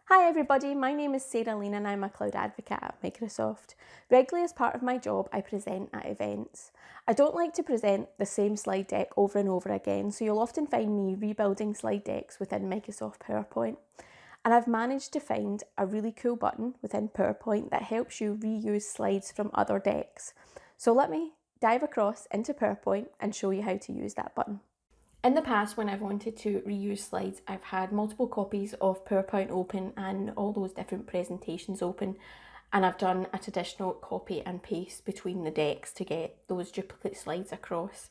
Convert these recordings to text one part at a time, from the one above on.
Hi everybody, my name is Sarah Lane and I'm a cloud advocate at Microsoft. Regularly as part of my job, I present at events. I don't like to present the same slide deck over and over again, so you'll often find me rebuilding slide decks within Microsoft PowerPoint. And I've managed to find a really cool button within PowerPoint that helps you reuse slides from other decks. So let me dive across into PowerPoint and show you how to use that button. In the past, when I've wanted to reuse slides, I've had multiple copies of PowerPoint open and all those different presentations open, and I've done a traditional copy and paste between the decks to get those duplicate slides across.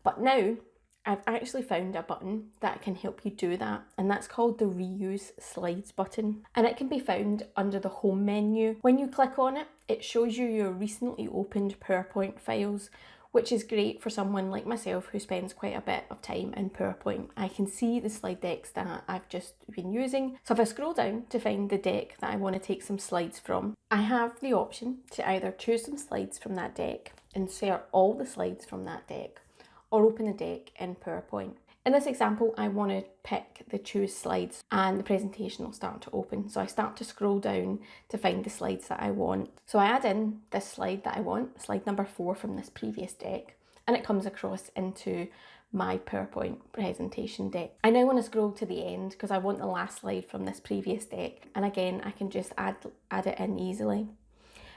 But now I've actually found a button that can help you do that, and that's called the Reuse Slides button, and it can be found under the Home menu. When you click on it, it shows you your recently opened PowerPoint files, which is great for someone like myself who spends quite a bit of time in PowerPoint. I can see the slide decks that I've just been using. So if I scroll down to find the deck that I want to take some slides from, I have the option to either choose some slides from that deck, insert all the slides from that deck, or open the deck in PowerPoint. In this example, I want to pick the choose slides and the presentation will start to open. So I start to scroll down to find the slides that I want. So I add in this slide that I want, slide number 4 from this previous deck, and it comes across into my PowerPoint presentation deck. I now want to scroll to the end because I want the last slide from this previous deck. And again, I can just add it in easily.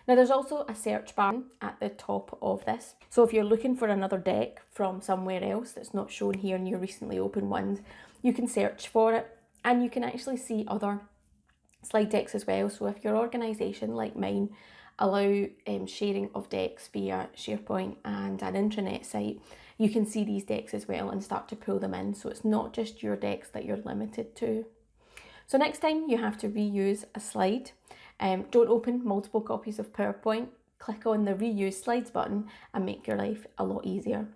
Now there's also a search bar at the top of this. So if you're looking for another deck from somewhere else that's not shown here in your recently opened ones, you can search for it and you can actually see other slide decks as well. So if your organisation, like mine, allow sharing of decks via SharePoint and an intranet site, you can see these decks as well and start to pull them in. So it's not just your decks that you're limited to. So next time you have to reuse a slide, don't open multiple copies of PowerPoint, click on the Reuse Slides button and make your life a lot easier.